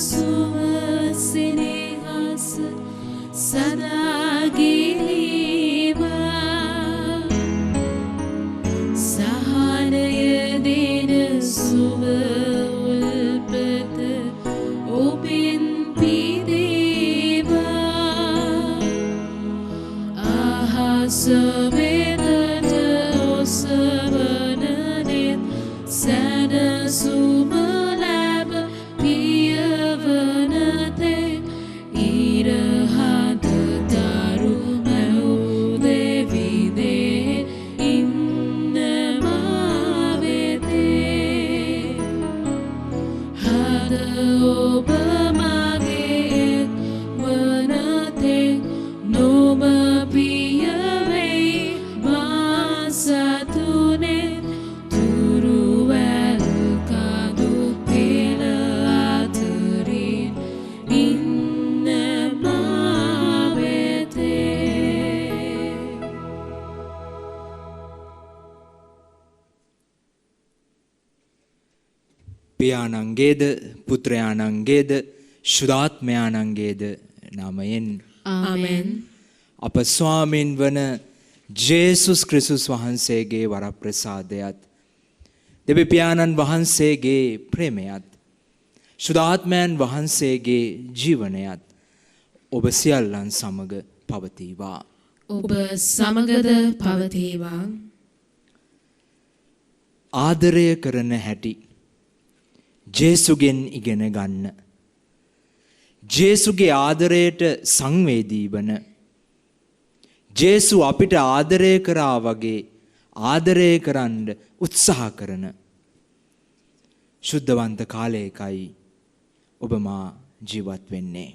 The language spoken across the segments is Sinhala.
සුව සිනහස සදාගිරීවා සහනය දෙන සුව උල්පත ඔබෙන් පිදේවා අහස වෙතට ඔසවන නෙත් සැනසුම ලැබ පියවන තෙක් ඉරහද දරු මැව් දෙවිදේ ඉන්නවා වෙතේ හද ඔබ මගේ වන තෙක් නොම පිය වෙයි මා සතුනේ තුරු වැල් කඳු පෙළ අතරින් ඉන්නවා වෙතේ පියාණන්ගේද පුත්‍රයාණන්ගේද ශුද්ධාත්මයාණන්ගේද නාමයෙන් ආමෙන් අප ස්වාමීන් වන ජේසුස් ක්‍රිස්තුස් වහන්සේගේ වරප්‍රසාදයත් දෙවි පියාණන් වහන්සේගේ ප්‍රේමයත් ශුද්ධාත්මයන් වහන්සේගේ ජීවනයත් ඔබ සියල්ලන් සමග පවතිවා. ඔබ සමගද පවතිවා. ආදරය කරන හැටි ජේසුගෙන් ඉගෙන ගන්න. ජේසුගේ ආදරයට සංවේදී වන ජේසු අපිට ආදරය කරා වගේ ආදරය කරන්න උත්සාහ කරන ශුද්ධවන්ත කාලයකයි ඔබ මා ජීවත් වෙන්නේ.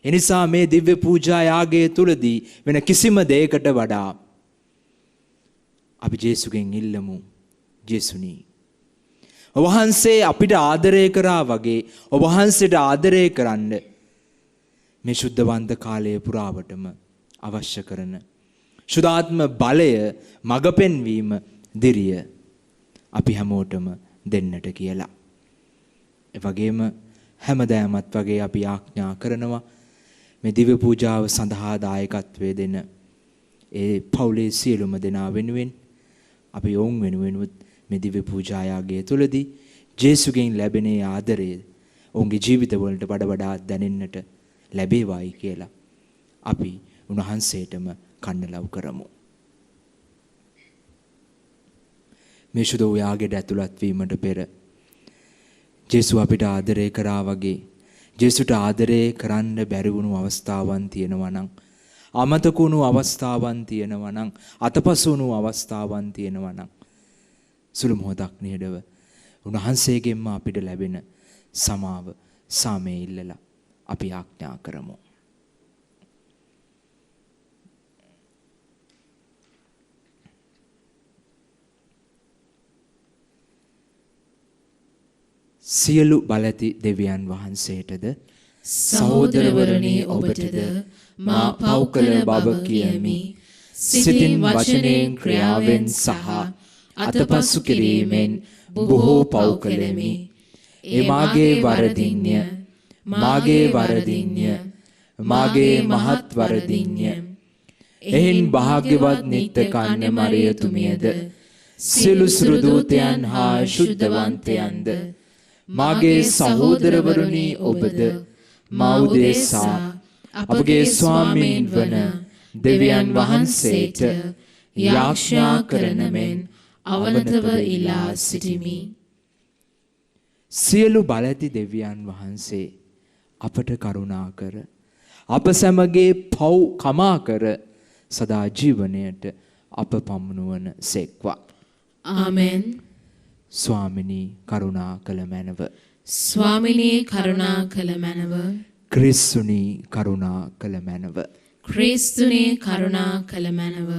එනිසා මේ දිව්‍ය පූජා යාගය තුලදී වෙන කිසිම දෙයකට වඩා අපි ජේසුගෙන් ඉල්ලමු ජේසුනි ඔබ වහන්සේ අපිට ආදරය කරා වගේ ඔබ වහන්සේට ආදරය කරන්න මේ ශුද්ධවන්ත කාලය පුරාවටම අවශ්‍ය කරන ශුද්ධාත්ම බලය මඟ පෙන්වීම දිරිය අපි හැමෝටම දෙන්නට කියලා. ඒ වගේම හැමදාමත් වගේ අපි ආඥා කරනවා මේ දිව්‍ය පූජාව සඳහා දායකත්වයේ දෙන ඒ පවුලේ සියලුම දෙනා වෙනුවෙන් අපි ඔවුන් වෙනුවෙනුත් මේ දිව්‍ය පූජා යාගය තුලදී ජේසුගෙන් ලැබෙන ආදරය ඔවුන්ගේ ජීවිතවලට වඩා දැනෙන්නට ලැබේවායි කියලා අපි උන්වහන්සේටම කන්නලව් කරමු. මේ ශුද්ධ යාගයට ඇතුළත් වීමට පෙර ජේසු අපිට ආදරය කරා වගේ ජේසුට ආදරය කරන්න බැරි වුණු අවස්ථාවන් තියෙනවා නම් අමතක වුණු අවස්ථාවන් තියෙනවා නම් අතපසු වුණු අවස්ථාවන් තියෙනවා නම් සුළු මොහොතක් නිහඬව උන්වහන්සේගෙන්ම අපිට ලැබෙන සමාව සාමය ඉල්ලලා අපි ආඥා කරමු. සියලු බලති දෙවියන් වහන්සේටද සහෝදරවරණි ඔබටද මා පව් කළ බව කියමි. සිතින් වචනයෙන් ක්‍රියාවෙන් සහ අතපසු කිරීමෙන් බොහෝ පව් කළෙමි. ඒ මාගේ වරදින්ය, මාගේ වරදින්ය, මාගේ මහත් වරදින්ය. එයින් භාග්‍යවත් නිත්‍ය කන්‍ය මරියතුමියද සියලු සුදූතයන් හා ශුද්ධවන්තයන්ද මාගේ සහෝදරවරුනි ඔබද මා උදෙසා අපගේ ස්වාමීන් වන දෙවියන් වහන්සේට යාඥා කරන මෙන් අවනතව ඉලා සිටිමි. සියලු බලති දෙවියන් වහන්සේ අපට කරුණා කර අප සැමගේ පව් කමා කර සදා ජීවනයට අප පමුණුවන සෙක්වා. ආමෙන්. ස්වාමිනී කරුණා කළ මැනව. ස්වාමිනී කරුණා කළ මැනව. ක්‍රිස්තුනී කරුණා කළ මැනව. ක්‍රිස්තුනී කරුණා කළ මැනව.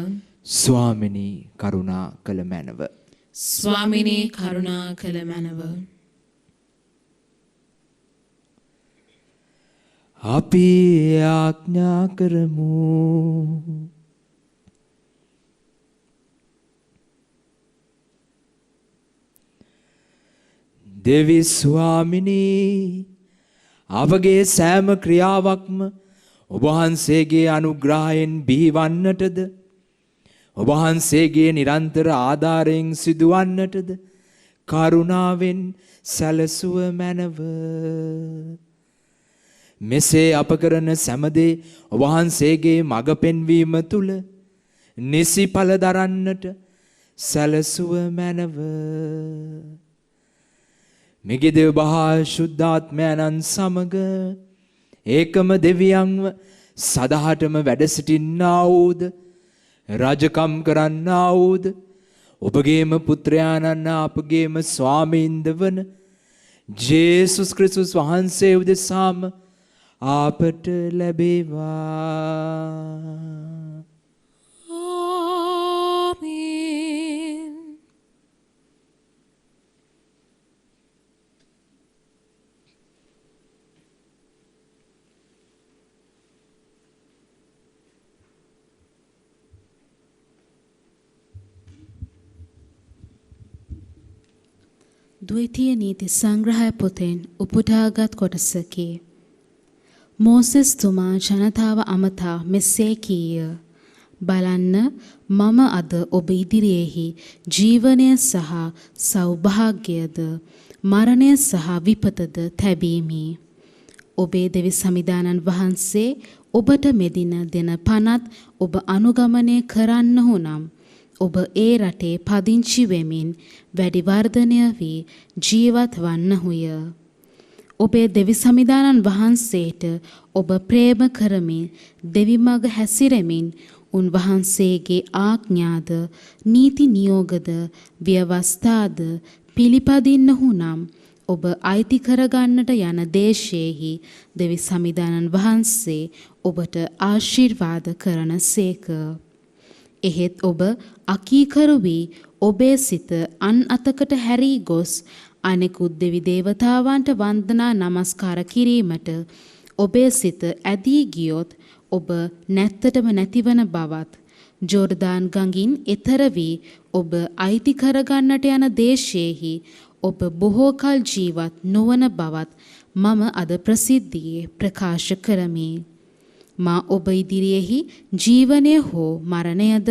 ස්වාමිනී කරුණා කළ මැනව. ස්වාමිනී කරුණා කළ මැනව. අපි ආඥා කරමු. දෙවි ස්වාමිනී අපගේ සෑම ක්‍රියාවක්ම ඔබ වහන්සේගේ අනුග්‍රහයෙන් බිහිවන්නටද ඔබ වහන්සේගේ නිරන්තර ආධාරයෙන් සිදුවන්නටද කරුණාවෙන් සැලසුව මැනව. මෙසේ අප කරන සෑමදේ ඔබ වහන්සේගේ මඟ පෙන්වීම තුල නිසි ඵල දරන්නට සැලසුව මැනව. මිගිදෙව් බහා ශුද්ධාත්මයන්න් සමග ඒකම දෙවියන්ව සදහටම වැඩ සිටින්නා වූද රාජකම් කරන්නා වූද ඔබගේම පුත්‍රයාණන් අපගේම ස්වාමීන්ද වන ජේසුස් ක්‍රිස්තුස් වහන්සේ උදෙසාම අපට ලැබේවා. ආමේන්. ද්විතීය නීති සංග්‍රහය පොතෙන් උපුටාගත් කොටසකි. මෝසෙස් තුමා ජනතාව අමතා මෙසේ කීය. බලන්න මම අද ඔබ ඉදිරියේහි ජීවනය සහ සෞභාග්‍යද මරණය සහ විපතද තැබීමි. ඔබේ දෙවි සමිදානන් වහන්සේ ඔබට මෙදින දෙන පනත් ඔබ අනුගමනය කරන්නහු නම් ඔබ ඒ රටේ පදිංචි වෙමින් වැඩි වර්ධනය වී ජීවත් වන්නහුය. ඔබේ දෙවි සමිදානන් වහන්සේට ඔබ ප්‍රේම කරමින් දෙවි මඟ හැසිරෙමින් උන්වහන්සේගේ ආඥාද නීති නියෝගද ව්‍යවස්ථාද පිළිපදින්නහු නම් ඔබ අයිති කරගන්නට යන දේශයේහි දෙවි සමිදානන් වහන්සේ ඔබට ආශිර්වාද කරන සේක. එහෙත් ඔබ අකීකරු වී ඔබේ සිත අන් අතකට හැරී ගොස් අනෙකුත් දෙවි දේවතාවන්ට වන්දනා නමස්කාර කිරීමට ඔබේ සිත ඇදී ගියොත් ඔබ නැත්තටම නැතිවන බවත් ජෝර්දාන් ගඟින් එතර වී ඔබ අයිති කරගන්නට යන දේශයේහි ඔබ බොහෝ කල් ජීවත් නොවන බවත් මම අද ප්‍රසිද්ධියේ ප්‍රකාශ කරමි. මා ඔබ ඉදිරියේහි ජීවනය හෝ මරණයද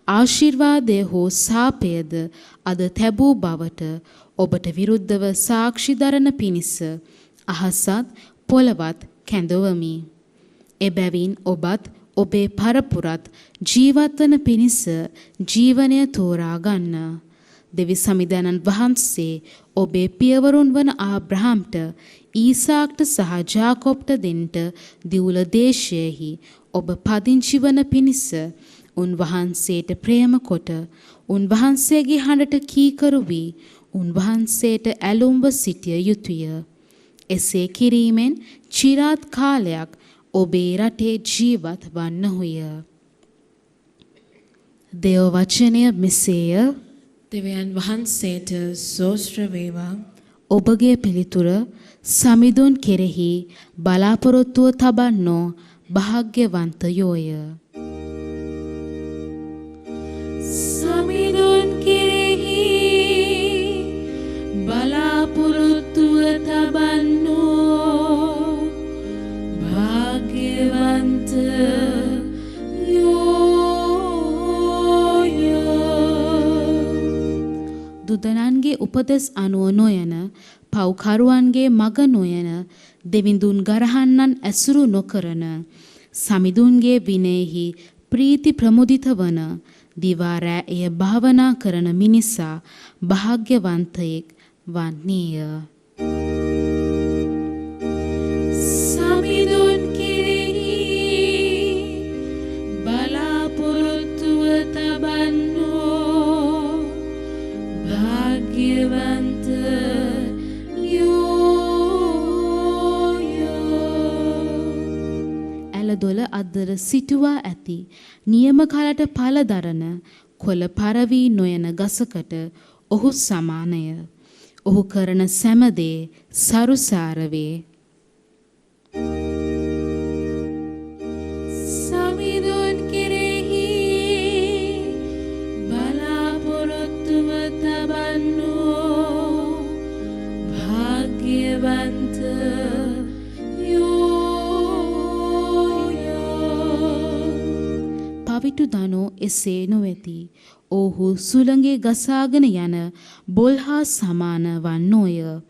ආශිර්වාදය හෝ සාපයද අද තැබූ බවට ඔබට විරුද්ධව සාක්ෂි දරන පිණිස අහසත් පොළවත් කැඳවමි. එබැවින් ඔබත් ඔබේ පරපුරත් ජීවත්වන පිණිස ජීවනය තෝරා ගන්න. දෙවි සමිදානන් වහන්සේ ඔබේ පියවරුන් වන ආබ්‍රහම්ට ඊසාක්ට සහ ජාකොබ්ට දෙන්ට දිවුල දේශයෙහි ඔබ පදිංචි වන පිණිස උන්වහන්සේට ප්‍රේම කොට උන්වහන්සේගේ හඬට කීකරු වී උන්වහන්සේට ඇලුම්ව සිටිය යුතුය. එසේ කිරීමෙන් চিරාත් කාලයක් ඔබේ රටේ ජීවත් වන්නහුය. දේව වචනය මෙසේය. දෙවියන් වහන්සේට සෝස්ත්‍ර වේවා. ඔබගේ පිළිතුර සමිඳුන් කෙරෙහි බලාපොරොත්තුව තබන්නෝ භාග්‍යවන්තයෝය. සමිඳුන් කෙරෙහි බලාපොරොත්තුව තබන්නෝ භාග්‍යවන්ත දුදනන්ගේ උපදෙස් අනුව නොයන පව්කරුවන්ගේ මග නොයන දෙවිඳුන් ගරහන්නන් ඇසුරු නොකරන සමිඳුන්ගේ විනයෙහි ප්‍රීති ප්‍රමුදිත වන දිවා රෑ එය භාවනා කරන මිනිසා භාග්‍යවන්තයෙක් වන්නේය. සමිඳුන් කෙරෙහි බලාපොරොත්තුව තබන්නෝ භාග්‍යවන්ත ඇලදොල අද්දර සිටුවා ඇති නියම කලට පල දරන කොළ පරවී නොයන ගසකට ඔහු සමානය. ඔහු කරන සැමදේ සරුසාර වේ. සමිඳුන් කෙරෙහි බලාපොරොත්තුව තබන්නෝ දමිටු දනෝ එසේ නොවෙති. ඔහු සුළඟේ ගසාගෙන යන බොල් හා සමාන වන්නෝය.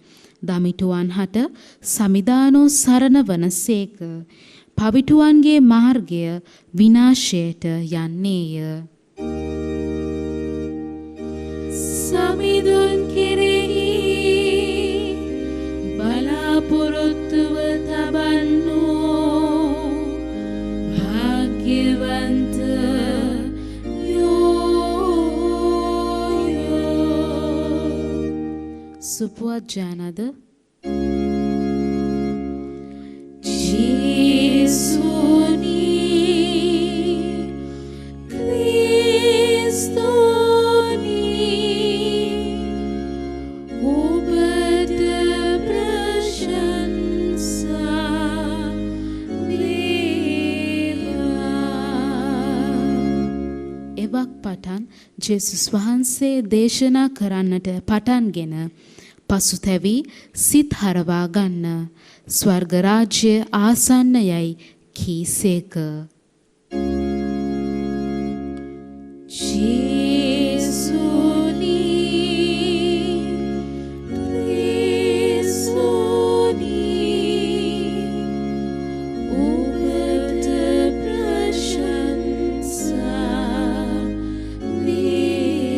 දමිටුවන් හට සමිදානෝ සරණ වනසේක. පවිටුවන්ගේ මාර්ගය විනාශයට යන්නේය. සමිඳුන් කෙරෙහි බලාපොරොත්තුව තබන්නෝ භාග්‍යවන්ත සුපුවත් ජානද ජේසුනි ක්‍රිස්තුනි ඔබට ප්‍රශංසා වේවා. එවක් පටන් ජේසුස් වහන්සේ දේශනා කරන්නට පටන්ගෙන පසුතැවී සිත් හරවා ගන්න ස්වර්ග රාජ්‍ය ආසන්න යයි කීසේක. ජේසුනි ක්‍රිස්තුනි ඔබට ප්‍රශංසා වේවා.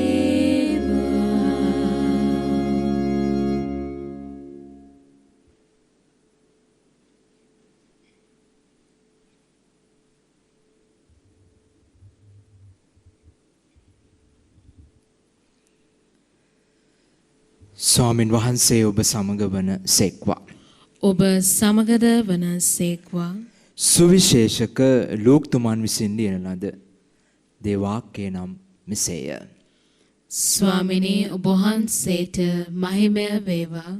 ස්වාමින් වහන්සේ ඔබ සමග වන සෙක්වා. ඔබ සමගද වන සේක්වා. සුවිශේෂක ලූක්තුමන් විසින් ලියන ලද දේවාක්‍යය නම් මෙසේය. ස්වාමිනී ඔබ වහන්සේට මහිමය වේවා.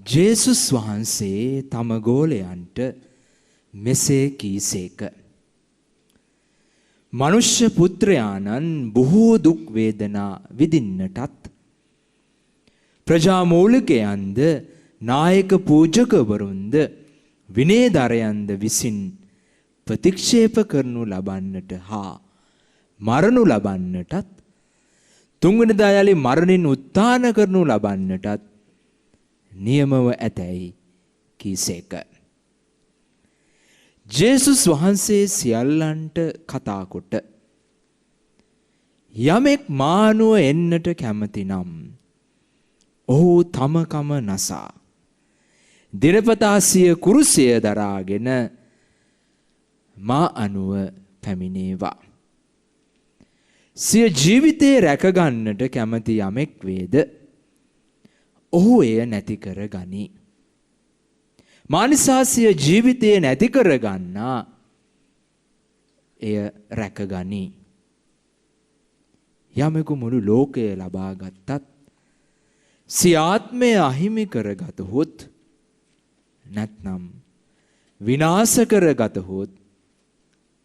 ජේසුස් වහන්සේ තම ගෝලයන්ට මෙසේ කීසේක. මනුෂ්‍ය පුත්‍රයාණන් බොහෝ දුක් වේදනා විඳින්නටත් ප්‍රජාමූලිකයන්ද නායක පූජකවරුන්ද විනයධරයන්ද විසින් ප්‍රතික්ෂේප කරනු ලබන්නට හා මරණු ලබන්නටත් තුන්වෙනිදා යලි මරණින් උත්ථාන කරනු ලබන්නටත් නියමව ඇතැයි කීසේක. ජේසුස් වහන්සේ සියල්ලන්ට කතා කොට යමෙක් මානුව එන්නට කැමති නම් ඔහු තමකම නසා දිනපතා සිය කුරුසිය දරාගෙන මා අනුව පැමිණේවා. සිය ජීවිතේ රැකගන්නට කැමති යමෙක් වේද ඔහු එය නැති කර ගනී. මානිසා සිය ජීවිතය නැති කර ගන්නා එය රැකගනී. යමෙකු මුළු ලෝකය ලබා ගත්තත් සිය ආත්මය අහිමි කරගතහොත් නැත්නම් විනාශ කරගතහොත්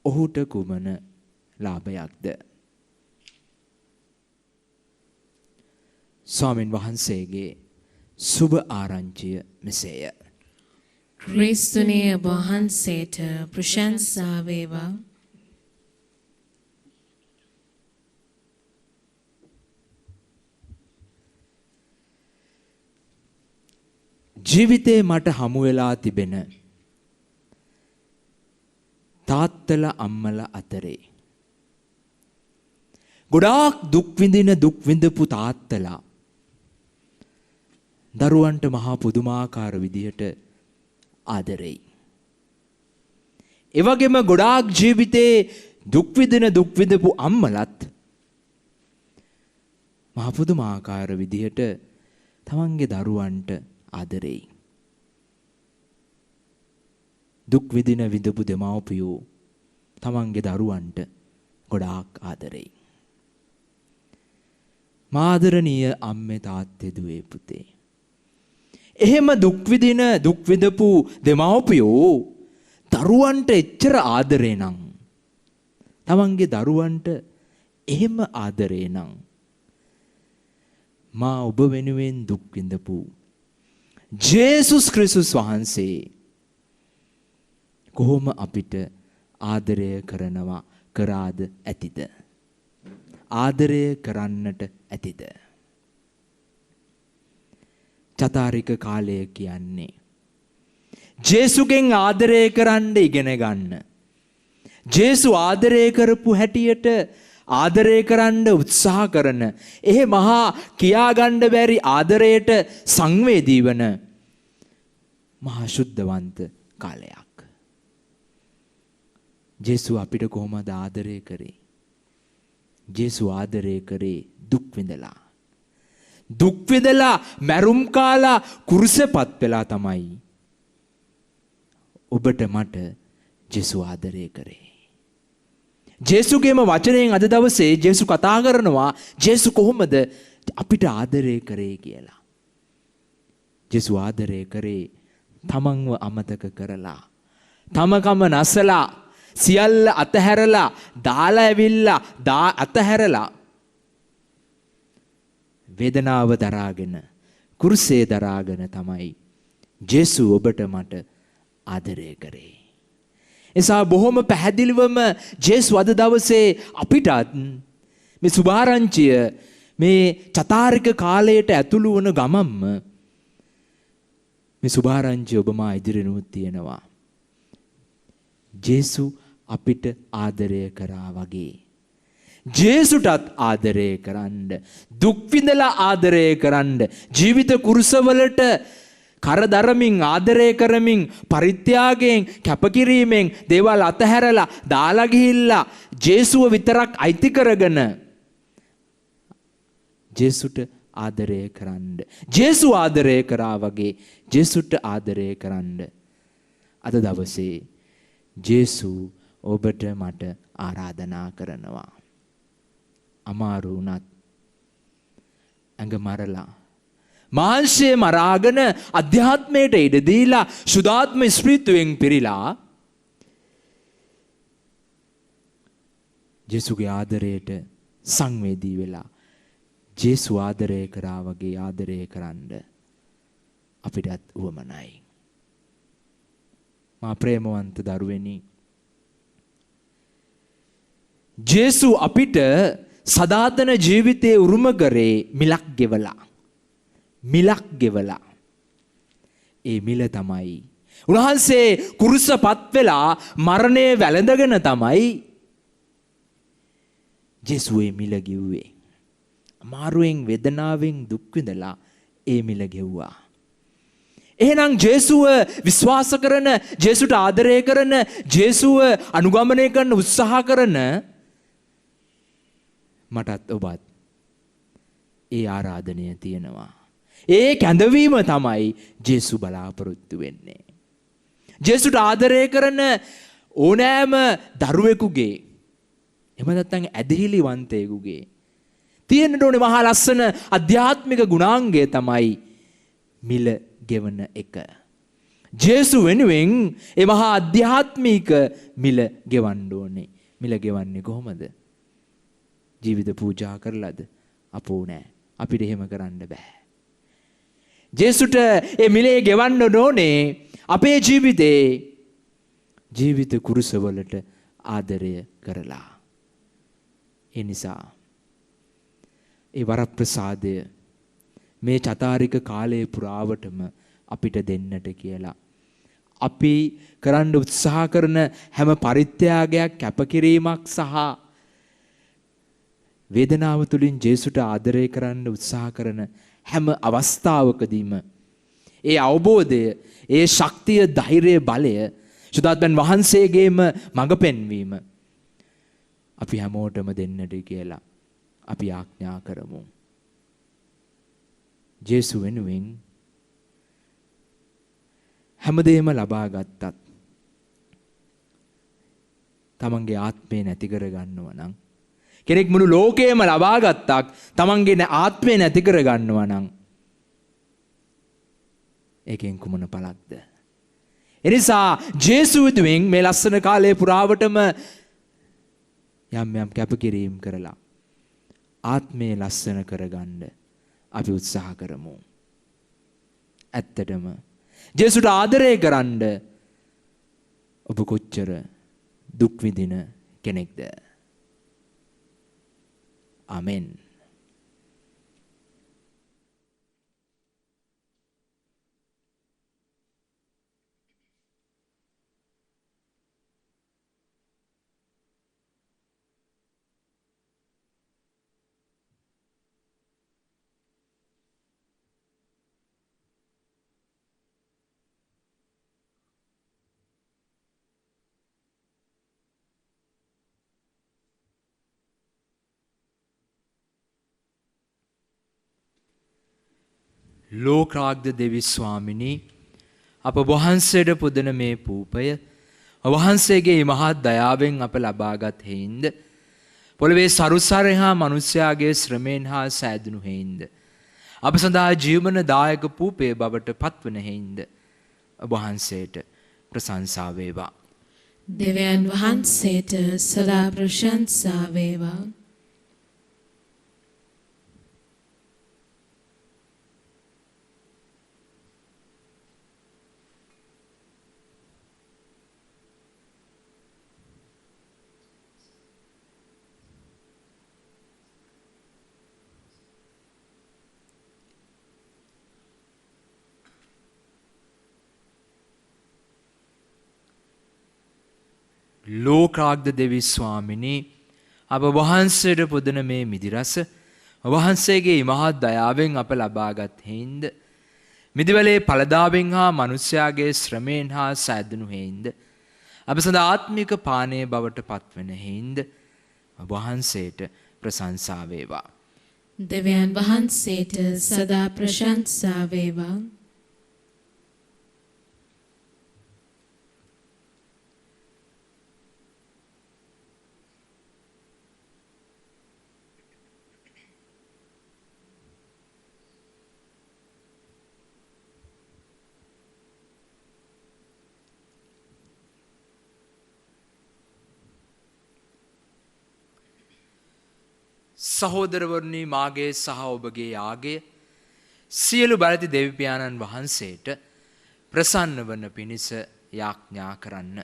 ඔහුට කුමන ලාභයක්ද? ස්වාමින් වහන්සේගේ සුබ ආරංචිය මෙසේය. ක්‍රිස්තුනේ ඔබ වහන්සේට ප්‍රශංසා වේවා. ජීවිතේ මට හමු වෙලා තිබෙන තාත්තලා අම්මලා අතරේ ගොඩාක් දුක් විඳපු තාත්තලා දරුවන්ට මහා පුදුමාකාර විදිහට ආදරෙයි. ඒ වගේම ගොඩාක් ජීවිතේ දුක් විඳපු අම්මලත් මහා පුදුමාකාර විදිහට තමන්ගේ දරුවන්ට ආදරෙයි. දුක් විඳපු දෙමව්පියෝ තමන්ගේ දරුවන්ට ගොඩාක් ආදරෙයි. මාදරණීය අම්මේ තාත්තේ දුවේ පුතේ. එහෙම දුක් විඳපු දෙමව්පියෝ දරුවන්ට එච්චර ආදරේ නම් තමන්ගේ දරුවන්ට එහෙම ආදරේ නම් මා ඔබ වෙනුවෙන් දුක් විඳපු ජේසුස් ක්‍රිස්තුස් වහන්සේ කොහොම අපිට ආදරය කරනවා කරාද ඇතිද? ආදරය කරන්නට ඇතිද? චතාරික කාලය කියන්නේ ජේසුගෙන් ආදරය කරන්න ඉගෙන ගන්න. ජේසු ආදරය කරපු හැටියට ආදරය කරන්න උත්සාහ කරන ඒ මහා කියාගන්න බැරි ආදරයට සංවේදී වන මහා ශුද්ධවන්ත කාලයක්. ජේසු අපිට කොහොමද ආදරය කරේ? ජේසු ආදරය කරේ දුක් විඳලා. දුක් විඳලා මැරුම් කාලා කුරුසපත් වෙලා තමයි ඔබට මට ජේසු ආදරය කරේ. ජේසුගේම වචනයෙන් අද දවසේ ජේසු කතා කරනවා ජේසු කොහොමද අපිට ආදරය කරේ කියලා. ජේසු ආදරය කරේ තමන්ව අමතක කරලා, තමකම නැසලා, සියල්ල අතහැරලා, දාලා ඇවිල්ලා, අතහැරලා වේදනාව දරාගෙන, කුරුසේ දරාගෙන තමයි ජේසු ඔබට මට ආදරය කරේ. එසා බොහොම පැහැදිලිවම ජේසු අද දවසේ අපිටත් මේ සුභාරංචිය මේ චතාරික කාලයට ඇතුළු වන ගමම්ම මේ සුභාරංචිය ඔබ මා ඉදිරියනුත් තියෙනවා. ජේසු අපිට ආදරය කරා වගේ ජේසුටත් ආදරය කරන්න, දුක් විඳලා ආදරය කරන්න, ජීවිත කුරුසවලට කරදරමින් ආදරය කරමින් පරිත්‍යාගයෙන් කැපකිරීමෙන් දේවල් අතහැරලා දාලා ගිහිල්ලා ජේසුව විතරක් අයිති කරගෙන ජේසුට ආදරය කරන්න, ජේසු ආදරය කරා වගේ ජේසුට ආදරය කරන්න අද දවසේ ජේසු ඔබට මට ආරාධනා කරනවා. අමාරු වුණත් ඇඟ මරලා මාංශය මරාගෙන අධ්‍යාත්මයට ඉඩ දීලා සුදාත්ම ස්පිරිතුවෙන් පිරීලා ජේසුගේ ආදරයට සංවේදී වෙලා ජේසු ආදරය කරා වගේ ආදරය කරන්න අපිටත් උවමනයි. මා ප්‍රේමවන්ත දරුවෙනි, ජේසු අපිට සදාතන ජීවිතයේ උරුම කරේ මිලක් ගෙවලා. මිලක් ගෙවලා. ඒ මිල තමයි උන්වහන්සේ කුරුසපත් වෙලා මරණය වැළඳගෙන තමයි ජේසුවේ මිල ගෙව්වේ. අමාරුවෙන් වේදනාවෙන් දුක් විඳලා ඒ මිල ගෙව්වා. එහෙනම් ජේසුව විශ්වාස කරන, ජේසුට ආදරය කරන, ජේසුව අනුගමනය කරන උත්සාහ කරන මටත් ඔබත් ඒ ආරාධනය තියෙනවා. ඒ කැඳවීම තමයි ජේසු බලාපොරොත්තු වෙන්නේ. ජේසුට ආදරය කරන ඕනෑම දරුවෙකුගේ, එහෙම නැත්නම් ඇදහිලිවන්තයෙකුගේ තියෙන්න ඕනේ මහා ලස්සන අධ්‍යාත්මික ගුණාංගය තමයි මිල ගෙවන එක. ජේසු වෙනුවෙන් ඒ මහා අධ්‍යාත්මික මිල ගෙවන්න ඕනේ. මිල ගෙවන්නේ කොහොමද? ජීවිත පූජා කරලාද? අපෝ නෑ. අපිට එහෙම කරන්න බෑ. ජේසුට ඒ මිලේ ගෙවන්න ඕනේ අපේ ජීවිතේ ජීවිත කුරුසවලට ආදරය කරලා. ඒ නිසා ඒ වරප්‍රසාදය මේ චතාරික කාලයේ පුරාවටම අපිට දෙන්නට කියලා අපි කරන්න උත්සාහ කරන හැම පරිත්‍යාගයක්, කැපකිරීමක් සහ වේදනාව තුළින් ජේසුට ආදරය කරන්න උත්සාහ කරන හැම අවස්ථාවකදීම ඒ අවබෝධය, ඒ ශක්තිය, ධෛර්යය, බලය සුදාත්මන් වහන්සේගේම මඟ පෙන්වීම අපි හැමෝටම දෙන්නට කියලා අපි ආඥා කරමු. ජේසු වෙනුවෙන් හැමදේම ලබා ගත්තත් තමන්ගේ ආත්මය නැති කර ගන්නවා නම්, කෙනෙක් මුළු ලෝකයම ලබා ගත්තක් තමන්ගේ ආත්මය නැති කර ගන්නවා නම් ඒකෙන් කුමන පළක්ද? එනිසා ජේසු වෙනුවෙන් මේ ලස්සන කාලයේ පුරාවටම යම් යම් කැපකිරීම කරලා ආත්මය ලස්සන කරගන්න අපි උත්සාහ කරමු. ඇත්තටම ජේසුට ආදරය කරන්න ඔබ කොච්චර දුක් විඳින කෙනෙක්ද? ආමෙන්. ලෝකාග්ද දෙවි ස්වාමිනී, අප වහන්සේට පුදන මේ පූපය වහන්සේගේ මහත් දයාවෙන් අප ලබාගත් හේින්ද, පොළවේ සරුසරය හා මනුෂ්‍යයාගේ ශ්‍රමයෙන් හා සෑදුණු හේින්ද, අප සඳහා ජීවන දායක පූපය බවට පත්වන හේින්ද වහන්සේට ප්‍රශංසා වේවා. දෙවියන් වහන්සේට සදා ප්‍රශංසා වේවා. ලෝකාග්ද දෙවි ස්වාමිනී, අප වහන්සේට පුදන මේ මිදිරස වහන්සේගේ මහත් දයාවෙන් අප ලබාගත් හේින්ද, මිදිවලේ පළදාවෙන් හා මනුෂ්‍යයාගේ ශ්‍රමයෙන් හා සෑදුණු හේින්ද, අප සඳහා ආත්මික පානය බවට පත්වන හේින්ද වහන්සේට ප්‍රශංසා වේවා. දෙවියන් වහන්සේට සදා ප්‍රශංසා වේවා. සහෝදරවරුනි, මාගේ සහ ඔබගේ යාගය සියලු බලති දෙවිපියාණන් වහන්සේට ප්‍රසන්න වන පිණිස යාඥා කරන්න.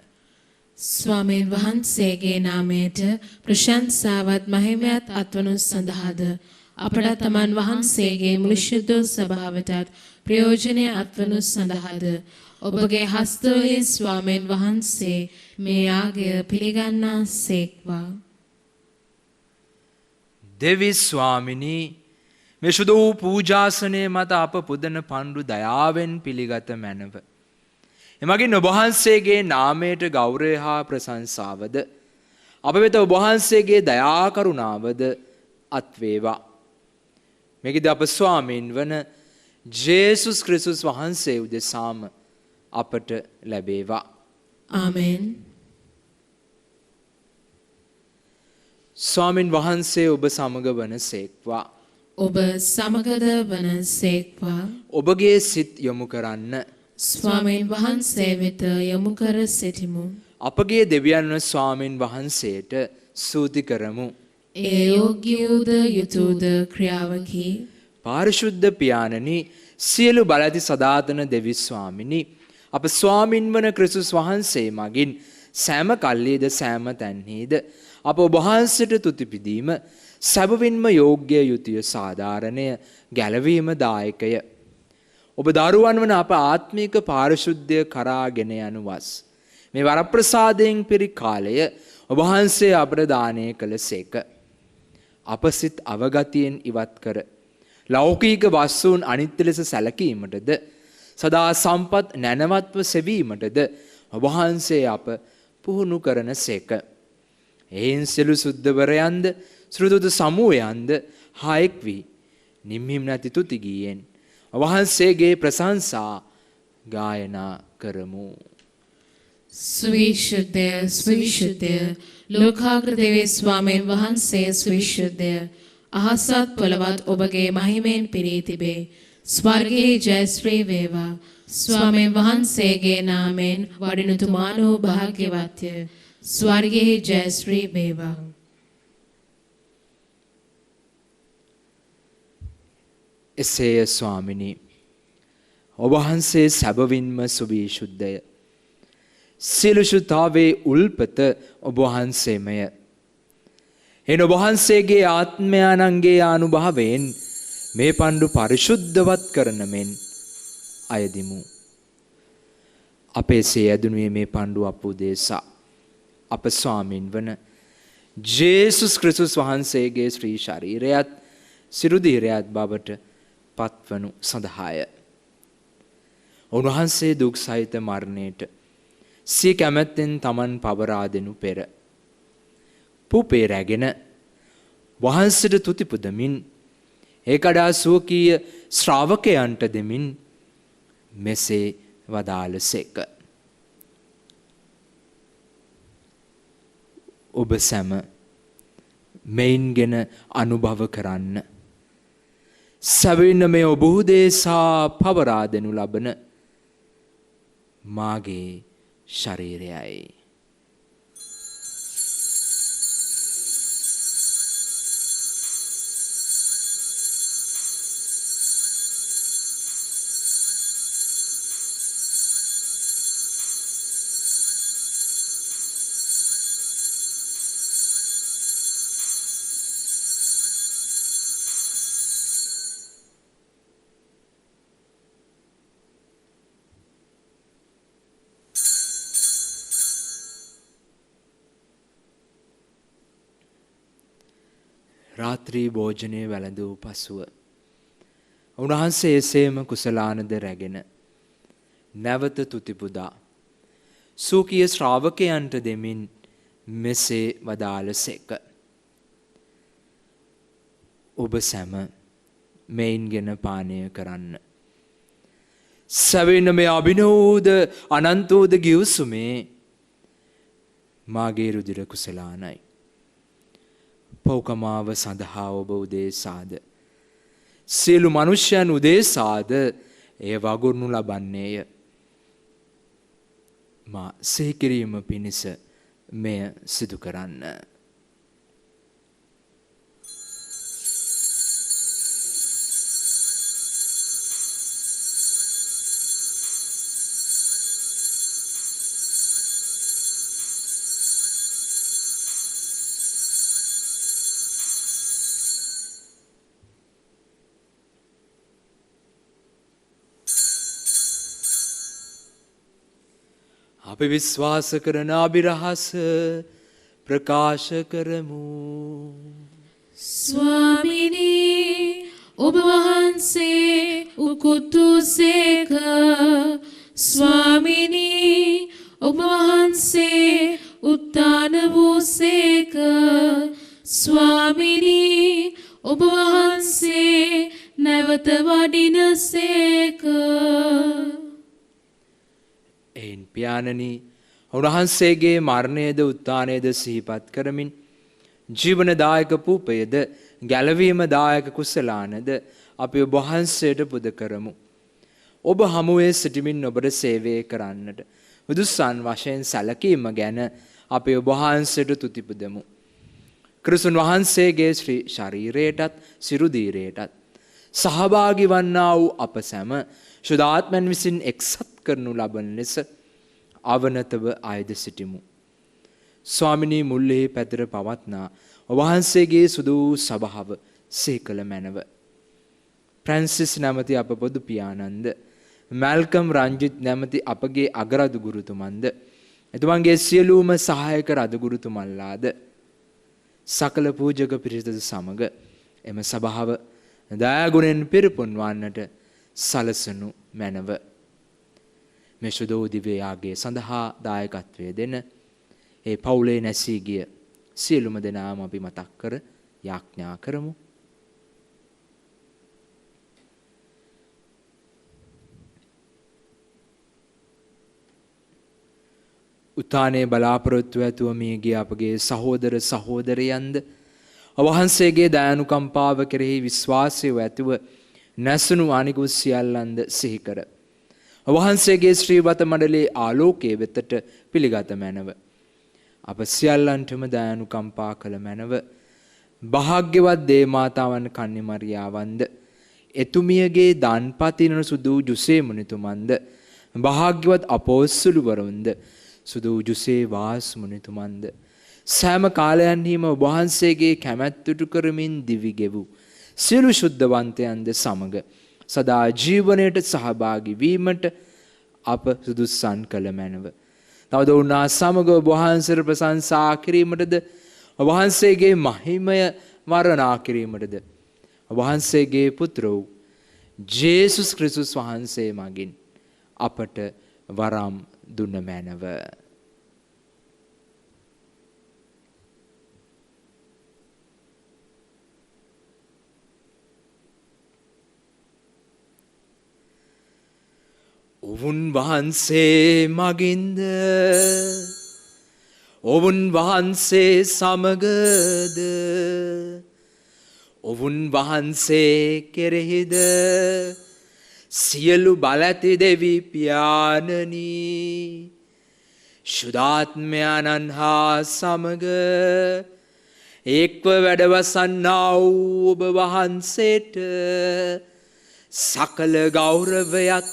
ස්වාමීන් වහන්සේගේ නාමයට ප්‍රශංසාවත් මහිමයත් අත්වනු සඳහාද අපට තමන් වහන්සේගේ මුළු ශුද්ධ ස්වභාවයටත් ප්‍රයෝජනය අත්වනු සඳහාද ඔබගේ හස්තවලින් ස්වාමීන් වහන්සේ මේ යාගය පිළිගන්නා සේක්වා. දෙවි ස්වාමිනී, මේ සුදු වූ පූජාසනය මත අප පුදන පණ්ඩු දයාවෙන් පිළිගත මැනව. එමගින් ඔබ වහන්සේගේ නාමයට ගෞරවය හා ප්‍රශංසාවද අප වෙත ඔබ වහන්සේගේ දයා කරුණාවද අත්වේවා. මෙකිද අප ස්වාමීන් වන ජේසුස් ක්‍රිස්තුස් වහන්සේ උදෙසාම අපට ලැබේවා. ආමෙන්. ස්වාමින් වහන්සේ ඔබ සමග වන සේක්වා. ඔබ සමගද වන සේක්වා. ඔබගේ සිත් යොමු කරන්න. ස්වාමීන් වහන්සේ වෙත යොමු කර සිටිමු. අපගේ දෙවියන් ස්වාමින් වහන්සේට ස්තුති කරමු. ඒ යෝග්‍යෝද යුතුයද ක්‍රියාවකි. පාරිශුද්ධ පියාණනි, සියලු බලති සදාතන දෙවි ස්වාමිනි, අප ස්වාමින් වන ක්‍රිස්තුස් වහන්සේ මගින් සෑම කල්ලිද සෑම තැන්හිද අප ඔබ වහන්සේට තුති පිදීම සැබවින්ම යෝග්‍ය යුතුය සාධාරණය ගැලවීම දායකය. ඔබ දරුවන් වන අප ආත්මික පාරිශුද්ධය කරාගෙන යනු වස් මේ වරප්‍රසාදයෙන් පිරි කාලය ඔබ වහන්සේ අපට දානය කළසේක. අප සිත් අවගතියෙන් ඉවත් කර ලෞකික වස්තුන් අනිත්‍ය ලෙස සැලකීමටද සදා සම්පත් නැනවත්ව සෙවීමටද ඔබ වහන්සේ අප පුහුණු කරන සේක. එයින් සියලු සුද්ධවරයන්ද ශ්‍රුතුද සමූහයන්ද හායෙක් වී නිම්හිම් නැති තුති ගීයෙන් වහන්සේගේ ප්‍රශංසා ගායනා කරමු. ස්විශුද්ධය ස්විශුද්ධය ලෝකාග්‍ර දෙවි ස්වාමීන් වහන්සේ ස්විශුද්ධය අහසත් පොළවත් ඔබගේ මහිමෙන් පිරී තිබේ. ස්වර්ගයේ ජයශ්‍රී වේවා. ස්වාමීන් වහන්සේගේ නාමයෙන් වඩිනුතුමානෝ භාග්‍යවත්ය. ස්වර්ගයේ ජයශ්‍රී වේවා. එසේය ස්වාමිනී, ඔබ වහන්සේ සැබවින්ම සුවිශුද්ධය. සියලු ශුද්ධතාවේ උල්පත ඔබ වහන්සේමය. එන ඔබ වහන්සේගේ ආත්මයාණන්ගේ අනුභවයෙන් මේ පඬු පරිශුද්ධවත් කරන මෙන් අයදිමු. අපේ සේ ඇදුණුවේ මේ පඬු අප උදෙසා අප ස්වාමින් වන ජේසුස් ක්‍රිස්තුස් වහන්සේගේ ශ්‍රී ශරීරයත් සිරුදීරයත් බවට පත්වනු සඳහාය. උන්වහන්සේ දුක් සහිත මරණයට සිය කැමැත්තෙන් තමන් පවරා දෙනු පෙර පුපේ රැගෙන වහන්සේට තුති පුදමින් ඒකඩා සුවකීය ශ්‍රාවකයන්ට දෙමින් මෙසේ වදාළසේක. ඔබ සැම මෙයින්ගෙන අනුභව කරන්න. සැබවින්ම මේ ඔබ උදෙසා පවරා දෙනු ලබන මාගේ ශරීරයයි. රාත්‍රී භෝජනය වැළඳූ පසුව උන්වහන්සේ එසේම කුසලානද රැගෙන නැවත තුති පුදා සූකීය ශ්‍රාවකයන්ට දෙමින් මෙසේ වදාළසේක. ඔබ සැම මෙයින්ගෙන පානය කරන්න. සැබවින්ම මේ අභිනවෝද අනන්තෝද ගිවිසුමේ මාගේ රුධිර කුසලානයි. පෞකමාව සඳහා ඔබ උදෙසාද සියලු මනුෂ්‍යයන් උදෙසාද එය වගුරුනු ලබන්නේය. මා සිහි කිරීම පිණිස මෙය සිදු කරන්න. අපි විශ්වාස කරන අභිරහස ප්‍රකාශ කරමු. ස්වාමිනී ඔබ වහන්සේ උකුතුසේක. ස්වාමිනී ඔබ වහන්සේ උත්තාන වූසේක. ස්වාමිනී ඔබ වහන්සේ නැවත වඩිනසේක. එයින් පියාණනි උන්වහන්සේගේ මරණයද උත්ථානයද සිහිපත් කරමින් ජීවනදායක පූපයද ගැලවීමදායක කුසලානද අපි ඔබ වහන්සේට පුද කරමු. ඔබ හමුවේ සිටමින් ඔබට සේවය කරන්නට උදුස්සන් වශයෙන් සැලකීම ගැන අපි ඔබ වහන්සේට තුති පුදමු. ක්‍රිස්තුන් වහන්සේගේ ශ්‍රී ශරීරයටත් සිරුදීරයටත් සහභාගී වන්නා වූ අප සැම ශුද්ධාත්මයන් විසින් එක්සත් කරනු ලබන ලෙස අවනතව ආයද සිටිමු. ස්වාමිනී මුල්ලේ පැතර පවත්නා වහන්සේගේ සුදු සභාව සේකල මැනව. ෆ්‍රැන්සිස් නැමැති අප පොදු පියාණන්ද මැල්කම් රංජිත් නැමැති අපගේ අගරදු ගුරුතුමන්ද එතුමන්ගේ සියලුම සහායක රදු ගුරුතුමන්ලාද සකල පූජක පිරිසද සමග එම සභාව දයාගුණෙන් පිරිපුන් වන්නට සලසනු මැනව. මේ සුදෝ දිව්‍ය යාගය සඳහා දායකත්වය දෙන ඒ පවුලේ නැසී ගිය සියලුම දෙනාම අපි මතක් කර යාඥා කරමු. උත්ථානයේ බලාපොරොත්තු ඇතුව මිය ගිය අපගේ සහෝදර සහෝදරයන්ද වහන්සේගේ දයානුකම්පාව කෙරෙහි විශ්වාසය ඇතුව නැසුණු අනිකුත් සියල්ලන්ද සිහි කර වහන්සේගේ ශ්‍රීවත මඩලේ ආලෝකයේ වෙතට පිළිගත මැනව. අප සියල්ලන්ටම දයානුකම්පා කළ මැනව. භාග්‍යවත් දේවමාතාවන් කන්‍යා මරියාවන්ද එතුමියගේ දන්පතින සුදු ජුසේ මුනිතුමන්ද භාග්‍යවත් අපෝස්තලවරුන්ද සුදු ජුසේ වාස් මුනිතුමන්ද සෑම කාලයන්හිම ඔබ වහන්සේගේ කැමැත්තට කරමින් දිවි ගෙවූ සියලු ශුද්ධවන්තයන්ද සමග සදා ජීවනයට සහභාගී වීමට අප සුදුස්සන් කළ මැනව. තවද උන්නා සමග ඔබ වහන්සේට ප්‍රශංසා කිරීමටද ඔබ වහන්සේගේ මහිමය වර්ණනා කිරීමටද ඔබ වහන්සේගේ පුත්‍ර වූ ජේසුස් ක්‍රිස්තුස් වහන්සේ මගින් අපට වරම් දුන්න මැනව. ඔවුන් වහන්සේ මගින්ද ඔවුන් වහන්සේ සමගද ඔවුන් වහන්සේ කෙරෙහිද සියලු බලැති දෙවි පියාණනි ශුද්ධාත්මයන්න් හා සමග එක්ව වැඩවසන්නා වූ ඔබ වහන්සේට සකල ගෞරවයත්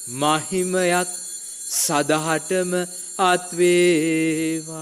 මහිමයත් සදහටම අත්වේවා.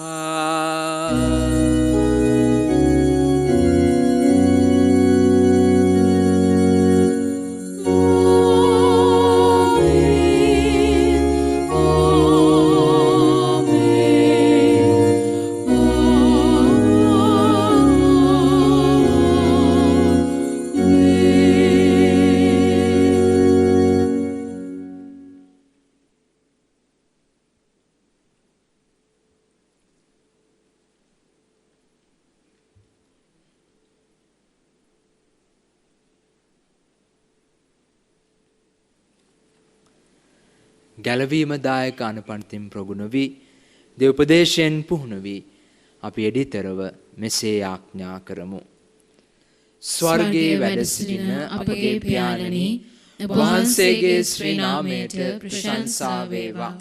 ගැලවීම දායක අනපන්තිම් ප්‍රගුණ වී දේවපදේශයෙන් පුහුණු වී අපි එඩිතරව මෙසේ ආඥා කරමු. ස්වර්ගයේ වැඩ සිටින අපගේ පියාණනි ඔබ වහන්සේගේ ශ්‍රී නාමයට ප්‍රශංසා වේවා.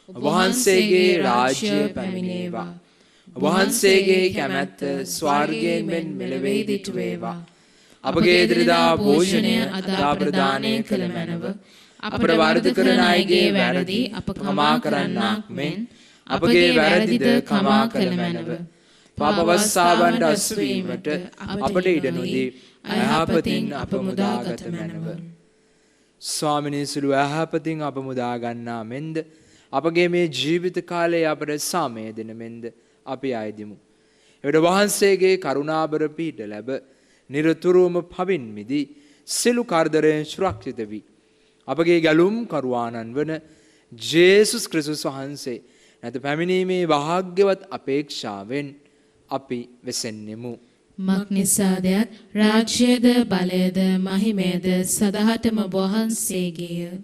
ඔබ වහන්සේගේ රාජ්‍ය පැමිණේවා. ඔබ වහන්සේගේ කැමැත්ත ස්වර්ගයෙන් මෙන් මෙලෙවෙහි දිටු වේවා. අපගේ එදිරිදා භෝජනය අද ප්‍රදානය කළ මැනව අපට වරද කරන අයගේ වැරදි අප කමා කරන්නාක් මෙන් අපගේ වැරදිද කමා කළ මැනව. පාපවස්සාවන්ට අස්වීමට අපට ඉඩ නොදී අයහපතින් අප මුදාගත මැනව. ස්වාමිනී සුළු අයහපතින් අප මුදා ගන්නා මෙන්ද අපගේ මේ ජීවිත කාලයේ අපට සාමය දෙන මෙන්ද අපි අයදිමු. එවිට වහන්සේගේ කරුණාබර පීඨ ලැබ නිරතුරුවම පවින් මිදී සිළු කරදරයෙන් සුරක්ෂිත වී අපගේ ගැලුම් කරුවාණන් වන ජේසුස් ක්‍රිස්තුස් වහන්සේ නැත පැමිණීමේ වාග්යවත් අපේක්ෂාවෙන් අපි වෙසෙන්නෙමු. මක් නිසාදයක් රාජ්‍යද බලයද මහිමයද සදහටම වහන්සේගේය.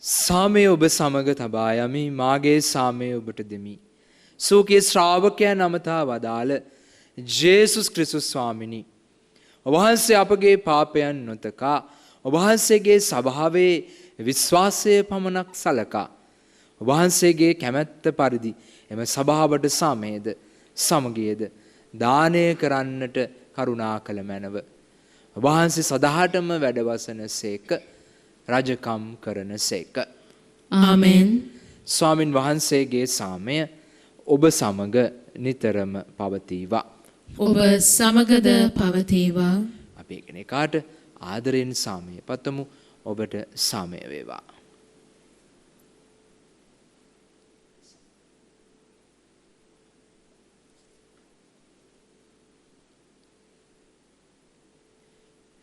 සාමය ඔබ සමග තබා යමි, මාගේ සාමය ඔබට දෙමි. සූකී ශ්‍රාවකයන් අමතා වදාළ ජේසුස් ක්‍රිස්තුස් ස්වාමිනී, ඔබ වහන්සේ අපගේ පාපයන් නොතකා ඔබ වහන්සේගේ ස්වභාවයේ විශ්වාසය පමණක් සලකා ඔබ වහන්සේගේ කැමැත්ත පරිදි එම සභාවට සාමයේද සමගියද දානය කරන්නට කරුණා කළ මැනව. ඔබ වහන්සේ සදාටම වැඩවසන සේක, රජකම් කරන සේක. ආමෙන්. ස්වාමින් වහන්සේගේ සාමය ඔබ සමග නිතරම පවතිවා. ඔබ සමගද පවතිවා. අපි එකිනෙකාට ආදරයෙන් සාමය පතමු. ඔබට සාමය වේවා.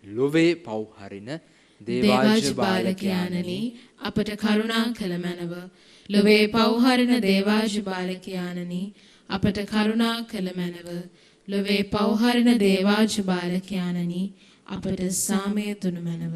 ලොවේ පව් හරින දේවාජ බාලකයාණනි අපට කරුණා කළ මැනව. ලොවේ පව් හරින දේවාජ බාලකයාණනි අපට කරුණා කළ මැනව. ලොවේ පව් හරින දේවාජ බාලකයාණනි අපට සාමය දුනු මැනව.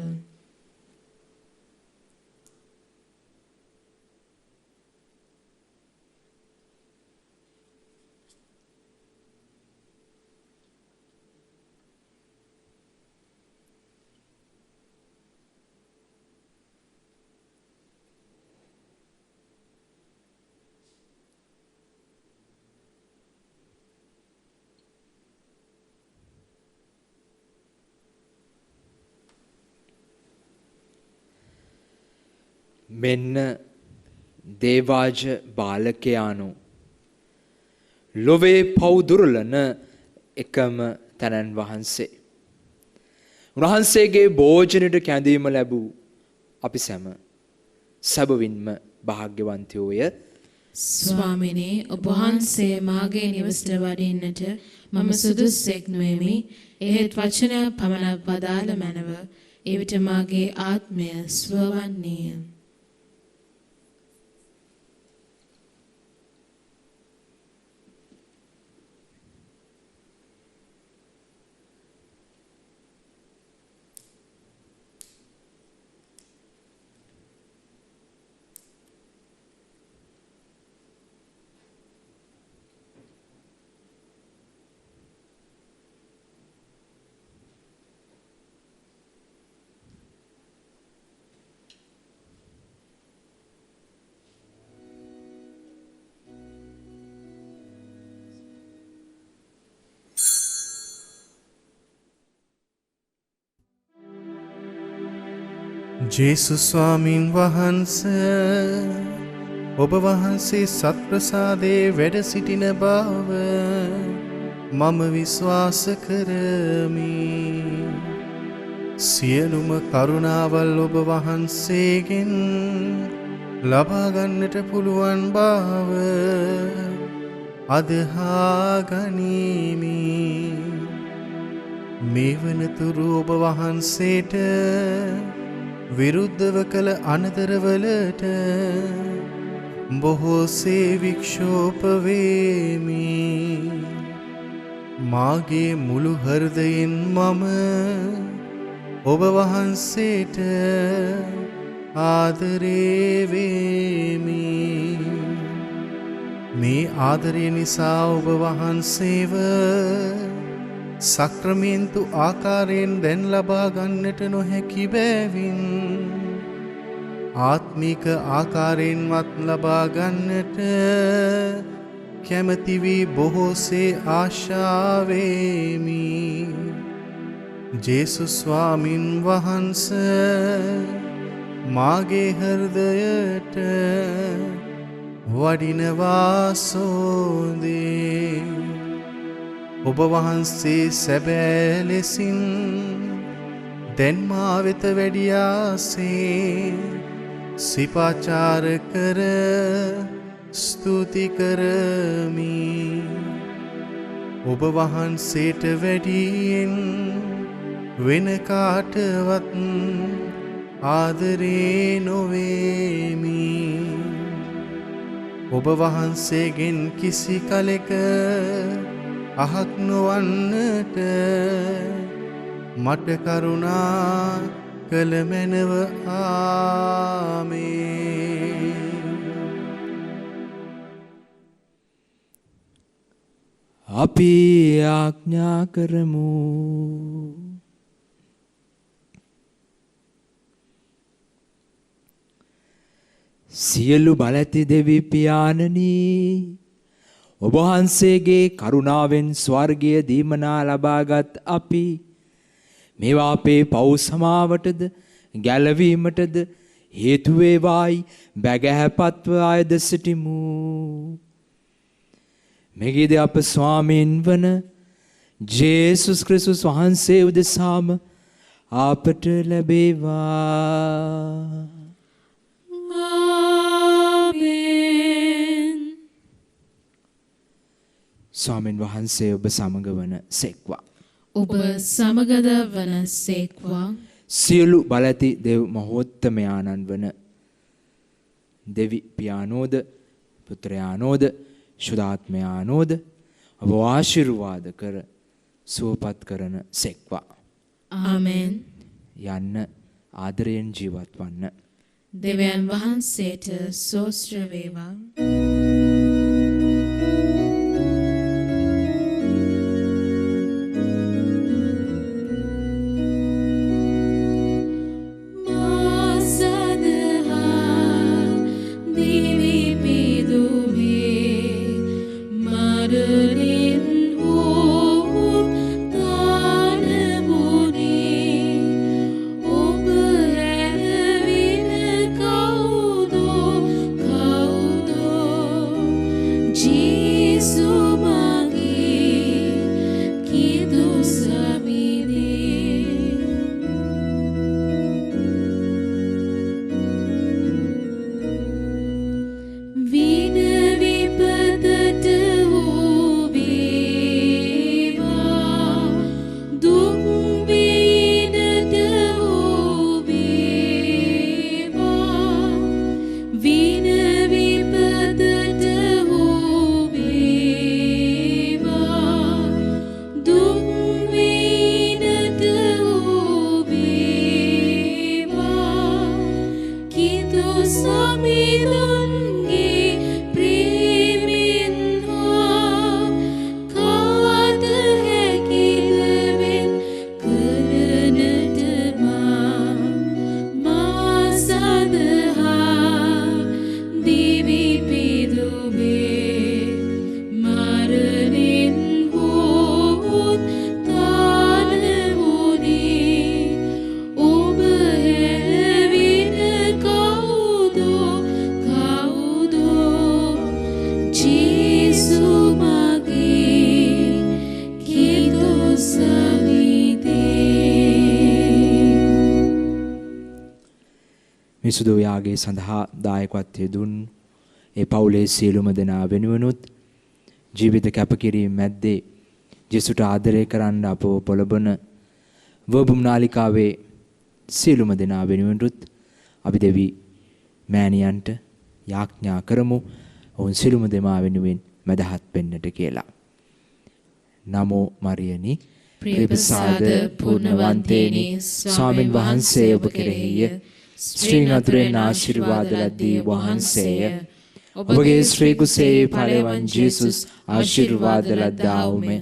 මෙන්න දේවාජ බාලකයාණෝ ලොවේ පව් දුරලන එකම තනන් වහන්සේ. උන්වහන්සේගේ භෝජනයට කැඳීම ලැබූ අපි සැම සැබවින්ම භාග්‍යවන්තයෝය. ස්වාමිනේ ඔබ වහන්සේ මාගේ නිවසට වඩින්නට මම සුදුස්සෙක් නොෙමි. එහෙත් වචනයක් පමණක් වදාළ මැනව. එවිට මාගේ ආත්මය ස්වවන්නේය. ජේසුස් ස්වාමින් වහන්සේ ඔබ වහන්සේ සත්ප්‍රසාදයේ වැඩ සිටින බව මම විශ්වාස කරමි. සියලුම කරුණාවල් ඔබ වහන්සේගෙන් ලබා ගන්නට පුළුවන් බව අදහා ගනිමි. මේ වනතුරු ඔබ වහන්සේට විරුද්ධව කළ අනතරවලට බොහෝසේ වික්ෂෝප වේමි. මාගේ මුළු හෘදයෙන් මම ඔබ වහන්සේට ආදරේ වේමි. මේ ආදරය නිසා ඔබ වහන්සේව සක්‍රමේන්තු ආකාරයෙන් දැන් ලබා ගන්නට නොහැකි බැවින් ආත්මික ආකාරයෙන්වත් ලබා ගන්නට කැමැති වී බොහෝසේ ආශාවෙමි. ජේසුස් ස්වාමින් වහන්සේ මාගේ හෘදයට වඩිනවා සෝදේ. ඔබ වහන්සේ සැබෑ ලෙසින් දැන් මා වෙත වැඩියාසේ සිපාචාර කර ස්තුති කරමි. ඔබ වහන්සේට වැඩියෙන් වෙන කාටවත් ආදරේ නොවේමි. ඔබ වහන්සේගෙන් කිසි කලෙක අහක් නොවන්නට මට කරුණා කළ මැනව. ආමේන්. අපි ආඥා කරමු. සියලු බලැති දෙවි පියාණනි, ඔබ වහන්සේගේ කරුණාවෙන් ස්වර්ගීය දීමනා ලබාගත් අපි මේවා අපේ පව් සමාවටද ගැලවීමටද හේතු වේවායි බැගෑපත්ව ආයද සිටිමු. මෙගිද අප ස්වාමීන් වන ජේසුස් ක්‍රිස්තුස් වහන්සේ උදෙසාම අපට ලැබේවා. ස්වාමීන් වහන්සේ ඔබ සමග වන සෙක්වා. ඔබ සමගද වන සේක්වා. සියලු බලැති දෙව් මහෝත්තමයාණන් වන දෙවි පියාණෝද පුත්‍රයාණෝද ශුද්ධාත්මයාණෝද ඔබ ආශිර්වාද කර සුවපත් කරන සෙක්වා. ආමෙන්. යන්න ආදරයෙන් ජීවත් වන්න. දෙවියන් වහන්සේට සෝස්ත්‍ර වේවා. Oh මිසුදු යාගයේ සඳහා දායකත්වයේ දුන් ඒ පවුලේ සියලුම දෙනා වෙනුවනුත් ජීවිත කැපකිරීම මැද්දේ ජේසුට ආදරය කරන්න අපව පොළඹන වබුම් නාලිකාවේ සියලුම දෙනා වෙනුවනුත් අපි දෙවි මෑණියන්ට යාඥා කරමු ඔවුන් සියලුම දෙනා වෙනුවෙන් මදහත් වෙන්නට කියලා. නමෝ මරියනි ප්‍රේමසාද පූර්ණවන්තේනි ස්වාමින් වහන්සේ ඔබ කෙරෙහිය ස්ත්‍රීන් අතුරෙන් ආශිර්වාද ලද්දී වහන්සේය. ඔබගේ ශ්‍රී කුසේ ඵලවන් ජේසුස් ආශිර්වාද ලද්දා වූමේ.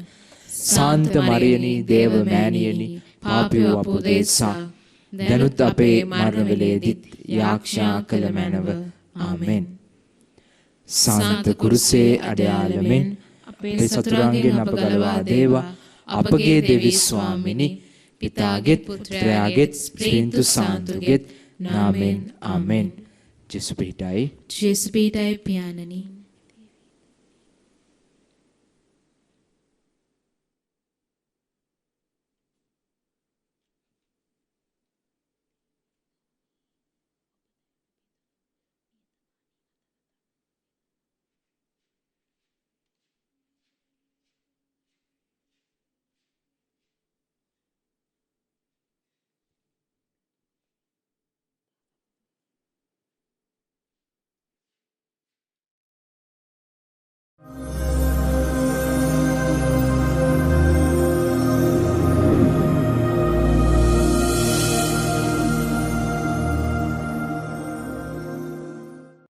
සාන්ත මරියනි දේව මෑණියනි පාපියෝ අප උදෙසා දැනුත් අපේ මරණ වේලේදීත් යාඥා කළ මැනව. ආමෙන්. සාන්ත කුරුසේ අඩයාලමෙන් අපේ සතුරන්ගෙන් අප ගලවා දේවා. අපගේ දෙවි ස්වාමිනි පිතාගෙත් පුත්‍රයාගෙත් ස්ප්‍රින්තු සාන්තුගෙත් නාමෙන්. ආමෙන්. ජේසු පිටයි ජේසු පිටයි පියාණනි